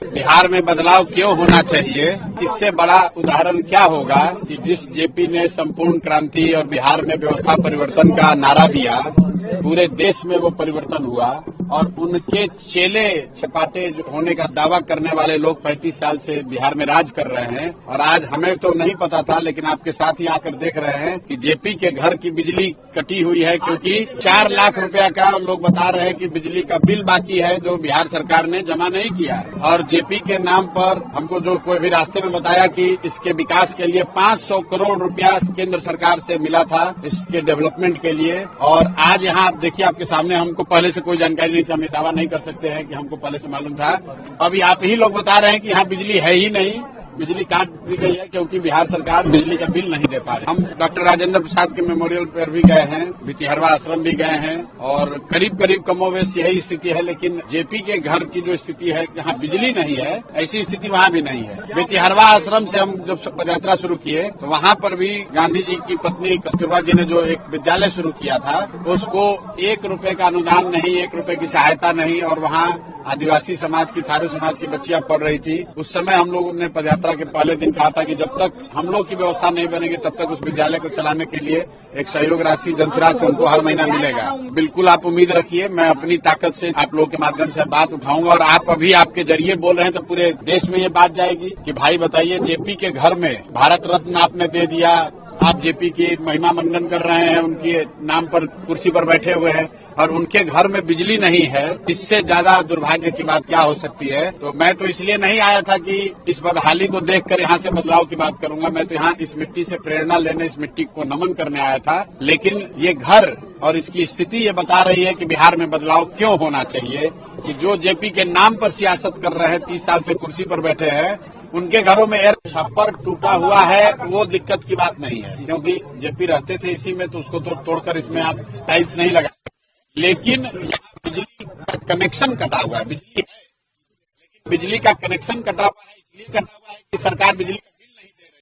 बिहार में बदलाव क्यों होना चाहिए, इससे बड़ा उदाहरण क्या होगा कि जिस जेपी ने संपूर्ण क्रांति और बिहार में व्यवस्था परिवर्तन का नारा दिया, पूरे देश में वो परिवर्तन हुआ और उनके चेले चपाटे होने का दावा करने वाले लोग 35 साल से बिहार में राज कर रहे हैं। और आज हमें तो नहीं पता था, लेकिन आपके साथ ही आकर देख रहे हैं कि जेपी के घर की बिजली कटी हुई है, क्योंकि 4 लाख रुपया का लोग बता रहे हैं कि बिजली का बिल बाकी है जो बिहार सरकार ने जमा नहीं किया है। और जेपी के नाम पर हमको जो कोई भी रास्ते में बताया कि इसके विकास के लिए 500 करोड़ रुपया केंद्र सरकार से मिला था इसके डेवलपमेंट के लिए। और आज यहाँ आप देखिए, आपके सामने हमको पहले से कोई जानकारी नहीं थी, हम ये दावा नहीं कर सकते हैं कि हमको पहले से मालूम था। अभी आप ही लोग बता रहे हैं कि यहाँ बिजली है ही नहीं, बिजली काट दी गई है क्योंकि बिहार सरकार बिजली का बिल नहीं दे पा रही। हम डॉक्टर राजेंद्र प्रसाद के मेमोरियल पर भी गए हैं, भितिहरवा आश्रम भी गए हैं और करीब करीब कमोवेश यही स्थिति है। लेकिन जेपी के घर की जो स्थिति है, जहाँ बिजली नहीं है, ऐसी स्थिति वहाँ भी नहीं है। भितिहरवा आश्रम से हम जब पदयात्रा शुरू किए तो वहाँ पर भी गांधी जी की पत्नी कस्तूरबा जी ने जो एक विद्यालय शुरू किया था, उसको 1 रुपए का अनुदान नहीं, 1 रुपए की सहायता नहीं, और वहाँ आदिवासी समाज की, थारू समाज की बच्चियां पढ़ रही थी। उस समय हम लोगों ने पदयात्रा के पहले दिन कहा था कि जब तक हम लोग की व्यवस्था नहीं बनेगी तब तक उस विद्यालय को चलाने के लिए एक सहयोग राशि जनसुराज से उनको हर महीना मिलेगा। बिल्कुल आप उम्मीद रखिए, मैं अपनी ताकत से आप लोगों के माध्यम से बात उठाऊंगा और आप अभी आपके जरिए बोल रहे हैं तो पूरे देश में ये बात जाएगी कि भाई बताइए, जेपी के घर में भारत रत्न आपने दे दिया, आप जेपी की महिमा मंडन कर रहे हैं, उनके नाम पर कुर्सी पर बैठे हुए हैं और उनके घर में बिजली नहीं है। इससे ज्यादा दुर्भाग्य की बात क्या हो सकती है। तो मैं तो इसलिए नहीं आया था कि इस बदहाली को देखकर यहाँ से बदलाव की बात करूंगा, मैं तो यहाँ इस मिट्टी से प्रेरणा लेने, इस मिट्टी को नमन करने आया था। लेकिन ये घर और इसकी स्थिति ये बता रही है कि बिहार में बदलाव क्यों होना चाहिए, कि जो जेपी के नाम पर सियासत कर रहे हैं, 30 साल से कुर्सी पर बैठे हैं, उनके घरों में एयर छप्पर टूटा हुआ है, वो दिक्कत की बात नहीं है, क्योंकि जेपी रहते थे इसी में, तो उसको तो तोड़कर इसमें आप टाइल्स नहीं लगा। लेकिन बिजली का कनेक्शन कटा हुआ है, बिजली है लेकिन बिजली का कनेक्शन कटा हुआ है, इसलिए कटा हुआ है कि सरकार बिजली